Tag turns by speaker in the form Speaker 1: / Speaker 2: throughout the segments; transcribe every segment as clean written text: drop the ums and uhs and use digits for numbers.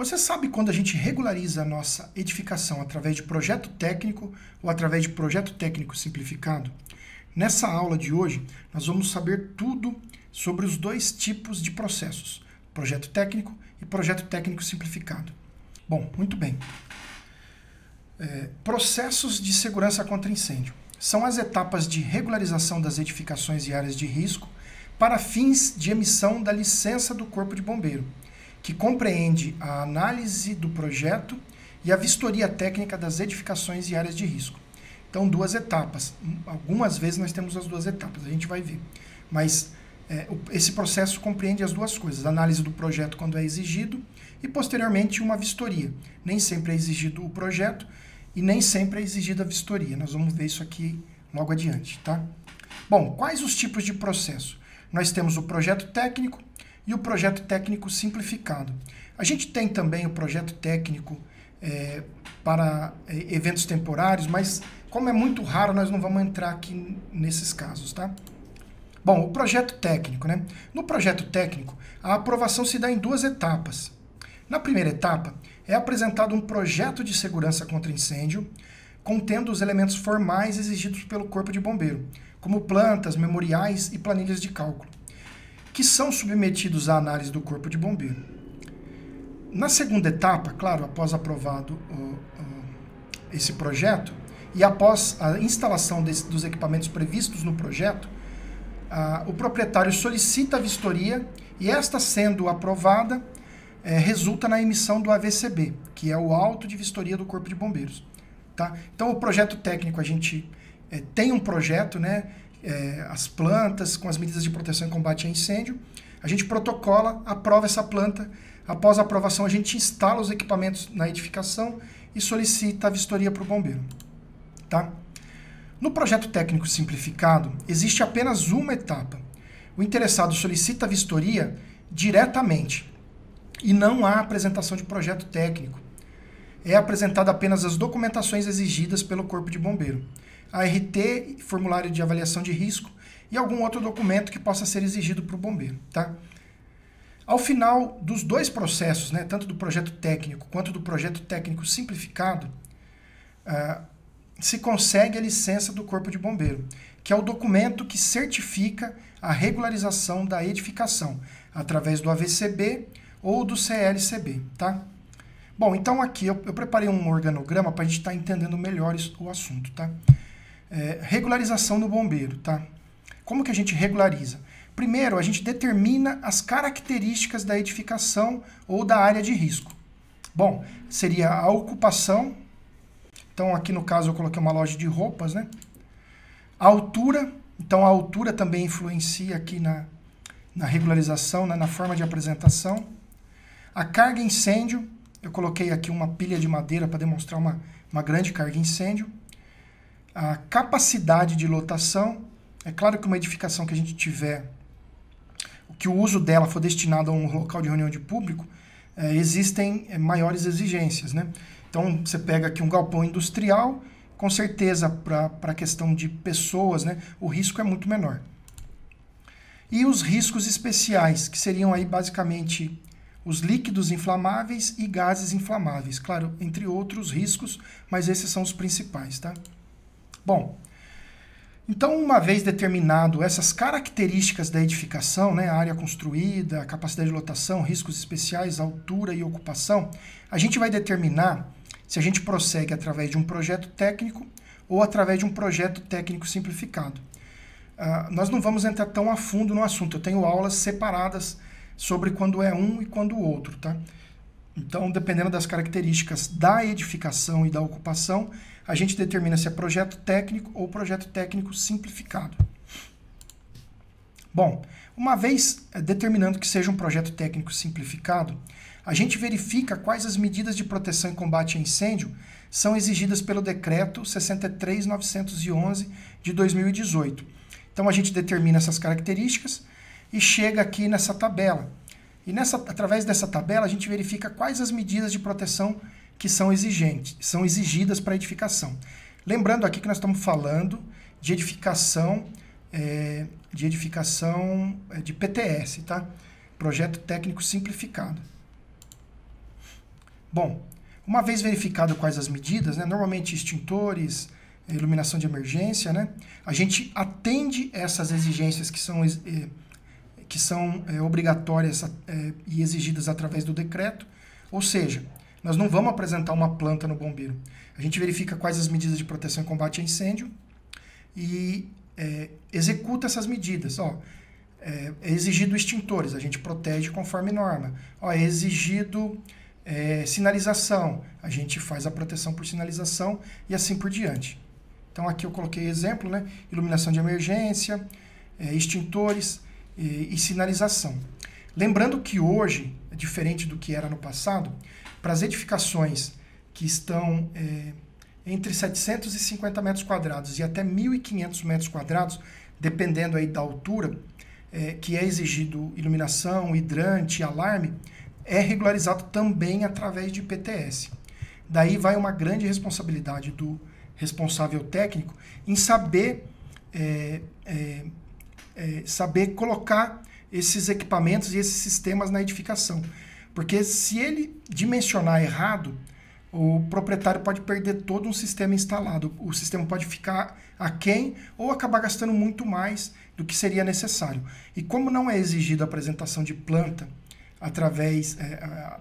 Speaker 1: Você sabe quando a gente regulariza a nossa edificação através de projeto técnico ou através de projeto técnico simplificado? Nessa aula de hoje, nós vamos saber tudo sobre os dois tipos de processos, projeto técnico e projeto técnico simplificado. Bom, muito bem. Processos de segurança contra incêndio. São as etapas de regularização das edificações e áreas de risco para fins de emissão da licença do Corpo de Bombeiro, que compreende a análise do projeto e a vistoria técnica das edificações e áreas de risco. Então, duas etapas. Algumas vezes nós temos as duas etapas, a gente vai ver. Mas esse processo compreende as duas coisas, a análise do projeto quando é exigido e, posteriormente, uma vistoria. Nem sempre é exigido o projeto e nem sempre é exigida a vistoria. Nós vamos ver isso aqui logo adiante, tá? Bom, quais os tipos de processo? Nós temos o projeto técnico e o projeto técnico simplificado. A gente tem também o projeto técnico para eventos temporários, mas como é muito raro, nós não vamos entrar aqui nesses casos, tá? Bom, o projeto técnico, né? No projeto técnico, a aprovação se dá em duas etapas. Na primeira etapa, é apresentado um projeto de segurança contra incêndio, contendo os elementos formais exigidos pelo Corpo de Bombeiro, como plantas, memoriais e planilhas de cálculo, que são submetidos à análise do Corpo de Bombeiro. Na segunda etapa, claro, após aprovado esse projeto e após a instalação dos equipamentos previstos no projeto, o proprietário solicita a vistoria e esta sendo aprovada, resulta na emissão do AVCB, que é o auto de vistoria do Corpo de Bombeiros. Tá? Então, o projeto técnico, a gente tem um projeto, né, as plantas com as medidas de proteção e combate a incêndio, a gente protocola, aprova essa planta, após a aprovação a gente instala os equipamentos na edificação e solicita a vistoria para o bombeiro. Tá? No projeto técnico simplificado, existe apenas uma etapa. O interessado solicita a vistoria diretamente e não há apresentação de projeto técnico. É apresentada apenas as documentações exigidas pelo Corpo de Bombeiro, a RT, formulário de avaliação de risco e algum outro documento que possa ser exigido para o bombeiro. Tá? Ao final dos dois processos, né, tanto do projeto técnico quanto do projeto técnico simplificado, se consegue a licença do Corpo de Bombeiro, que é o documento que certifica a regularização da edificação, através do AVCB ou do CLCB. Tá? Bom, então aqui eu preparei um organograma para a gente estar entendendo melhor o assunto. Tá? Regularização do bombeiro. Tá? Como que a gente regulariza? Primeiro, a gente determina as características da edificação ou da área de risco. Bom, seria a ocupação. Então, aqui no caso eu coloquei uma loja de roupas, né? A altura. Então, a altura também influencia aqui na regularização, né? Na forma de apresentação. A carga incêndio. Eu coloquei aqui uma pilha de madeira para demonstrar uma grande carga incêndio. A capacidade de lotação. É claro que uma edificação que a gente tiver, que o uso dela for destinado a um local de reunião de público, existem maiores exigências, né? Então, você pega aqui um galpão industrial, com certeza, para a questão de pessoas, né, o risco é muito menor. E os riscos especiais, que seriam aí basicamente os líquidos inflamáveis e gases inflamáveis. Claro, entre outros riscos, mas esses são os principais, tá? Bom, então, uma vez determinado essas características da edificação, né, a área construída, a capacidade de lotação, riscos especiais, altura e ocupação, a gente vai determinar se a gente prossegue através de um projeto técnico ou através de um projeto técnico simplificado. Nós não vamos entrar tão a fundo no assunto, eu tenho aulas separadas sobre quando é um e quando o outro. Tá? Então, dependendo das características da edificação e da ocupação, a gente determina se é projeto técnico ou projeto técnico simplificado. Bom, uma vez determinando que seja um projeto técnico simplificado, a gente verifica quais as medidas de proteção e combate a incêndio são exigidas pelo Decreto 63.911 de 2018. Então, a gente determina essas características e chega aqui nessa tabela. E através dessa tabela, a gente verifica quais as medidas de proteção que são exigidas para a edificação. Lembrando aqui que nós estamos falando de edificação de PTS, tá? Projeto Técnico Simplificado. Bom, uma vez verificado quais as medidas, né, normalmente extintores, iluminação de emergência, né, a gente atende essas exigências que são obrigatórias e exigidas através do decreto, ou seja, nós não vamos apresentar uma planta no bombeiro. A gente verifica quais as medidas de proteção e combate a incêndio e executa essas medidas. É exigido extintores, a gente protege conforme norma. É exigido sinalização, a gente faz a proteção por sinalização e assim por diante. Então aqui eu coloquei exemplo, né? Iluminação de emergência, extintores e sinalização. Lembrando que hoje, diferente do que era no passado, para as edificações que estão entre 750 metros quadrados e até 1.500 metros quadrados, dependendo aí da altura, que é exigido iluminação, hidrante, alarme, é regularizado também através de PTS. Daí vai uma grande responsabilidade do responsável técnico em saber colocar esses equipamentos e esses sistemas na edificação. Porque se ele dimensionar errado, o proprietário pode perder todo um sistema instalado. O sistema pode ficar aquém ou acabar gastando muito mais do que seria necessário. E como não é exigido a apresentação de planta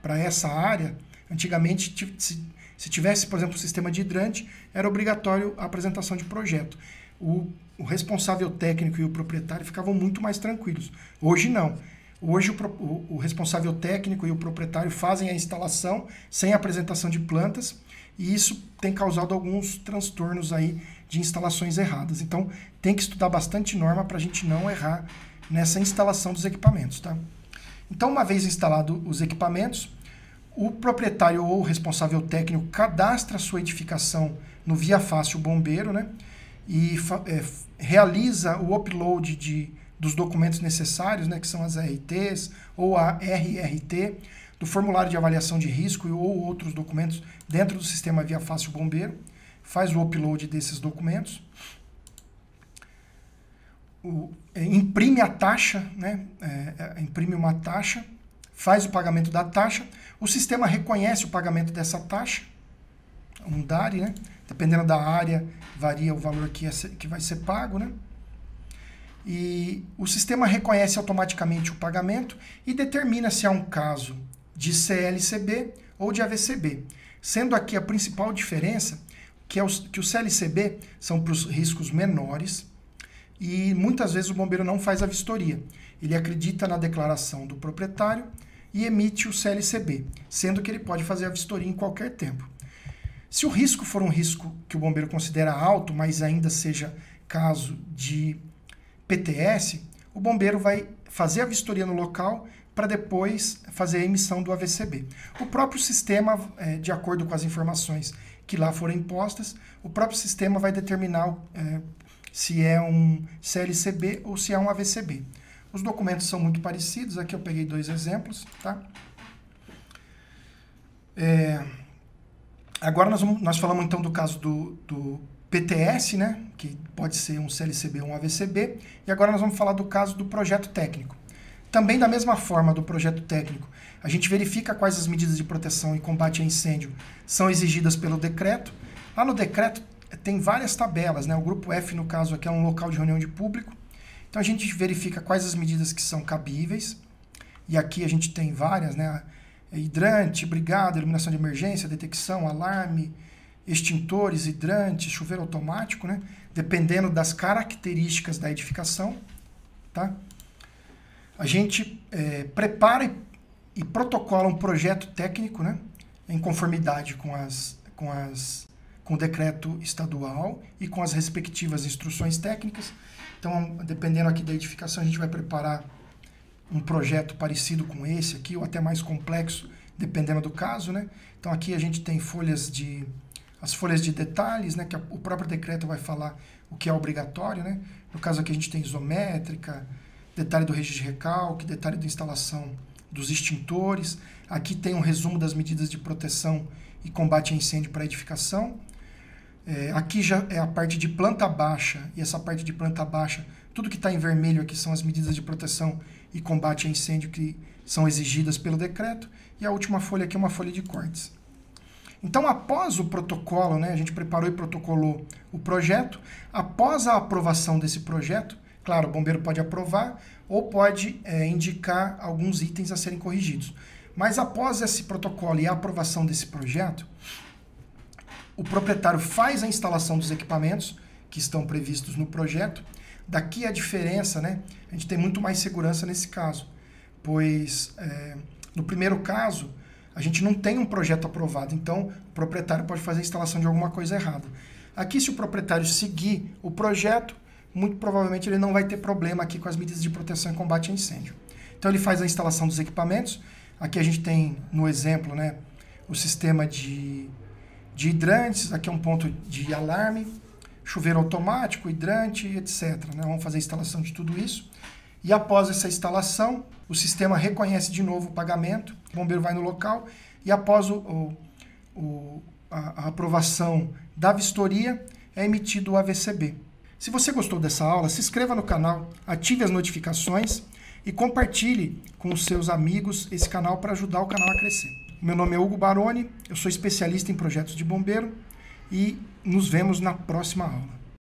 Speaker 1: para essa área, antigamente, se tivesse, por exemplo, um sistema de hidrante, era obrigatório a apresentação de projeto. O responsável técnico e o proprietário ficavam muito mais tranquilos. Hoje não. Hoje o responsável técnico e o proprietário fazem a instalação sem apresentação de plantas e isso tem causado alguns transtornos aí de instalações erradas. Então tem que estudar bastante norma para a gente não errar nessa instalação dos equipamentos, tá? Então, uma vez instalados os equipamentos, o proprietário ou o responsável técnico cadastra a sua edificação no Via Fácil Bombeiro, né? E realiza o upload dos documentos necessários, né, que são as RTs ou a RRT, do formulário de avaliação de risco ou outros documentos dentro do sistema Via Fácil Bombeiro, faz o upload desses documentos, imprime a taxa, né, imprime uma taxa, faz o pagamento da taxa, o sistema reconhece o pagamento dessa taxa, um DARI, né, dependendo da área, varia o valor que vai ser pago, né? E o sistema reconhece automaticamente o pagamento e determina se há um caso de CLCB ou de AVCB. Sendo aqui a principal diferença que o CLCB são para os riscos menores e muitas vezes o bombeiro não faz a vistoria. Ele acredita na declaração do proprietário e emite o CLCB, sendo que ele pode fazer a vistoria em qualquer tempo. Se o risco for um risco que o bombeiro considera alto, mas ainda seja caso de PTS, o bombeiro vai fazer a vistoria no local para depois fazer a emissão do AVCB. O próprio sistema, de acordo com as informações que lá foram impostas, o próprio sistema vai determinar se é um CLCB ou se é um AVCB. Os documentos são muito parecidos, aqui eu peguei 2 exemplos, tá? Agora nós falamos então do caso do PTS, né, que pode ser um CLCB ou um AVCB, e agora nós vamos falar do caso do projeto técnico. Também da mesma forma do projeto técnico, a gente verifica quais as medidas de proteção e combate a incêndio são exigidas pelo decreto. Lá no decreto tem várias tabelas, né, o grupo F no caso aqui é um local de reunião de público, então a gente verifica quais as medidas que são cabíveis, e aqui a gente tem várias, né, hidrante, brigada, iluminação de emergência, detecção, alarme, extintores, hidrantes, chuveiro automático, né? Dependendo das características da edificação, tá? A gente prepara e protocola um projeto técnico, né? Em conformidade com o decreto estadual e com as respectivas instruções técnicas. Então, dependendo aqui da edificação, a gente vai preparar um projeto parecido com esse aqui, ou até mais complexo, dependendo do caso, né? Então, aqui a gente tem as folhas de detalhes, né, que o próprio decreto vai falar o que é obrigatório, né? No caso aqui a gente tem isométrica, detalhe do registro de recalque, detalhe da instalação dos extintores. Aqui tem um resumo das medidas de proteção e combate a incêndio para edificação. Aqui já é a parte de planta baixa, e essa parte de planta baixa, tudo que está em vermelho aqui são as medidas de proteção e combate a incêndio que são exigidas pelo decreto, e a última folha aqui é uma folha de cortes. Então, após o protocolo, né, a gente preparou e protocolou o projeto, após a aprovação desse projeto, claro, o bombeiro pode aprovar ou pode indicar alguns itens a serem corrigidos. Mas após esse protocolo e a aprovação desse projeto, o proprietário faz a instalação dos equipamentos que estão previstos no projeto. Daqui a diferença, né, a gente tem muito mais segurança nesse caso, pois no primeiro caso, a gente não tem um projeto aprovado, então o proprietário pode fazer a instalação de alguma coisa errada. Aqui, se o proprietário seguir o projeto, muito provavelmente ele não vai ter problema aqui com as medidas de proteção e combate a incêndio. Então ele faz a instalação dos equipamentos. Aqui a gente tem, no exemplo, né, o sistema de hidrantes, aqui é um ponto de alarme, chuveiro automático, hidrante, etc. Né? Vamos fazer a instalação de tudo isso. E após essa instalação, o sistema reconhece de novo o pagamento, o bombeiro vai no local e após a aprovação da vistoria, é emitido o AVCB. Se você gostou dessa aula, se inscreva no canal, ative as notificações e compartilhe com os seus amigos esse canal para ajudar o canal a crescer. Meu nome é Hugo Baroni, eu sou especialista em projetos de bombeiro e nos vemos na próxima aula.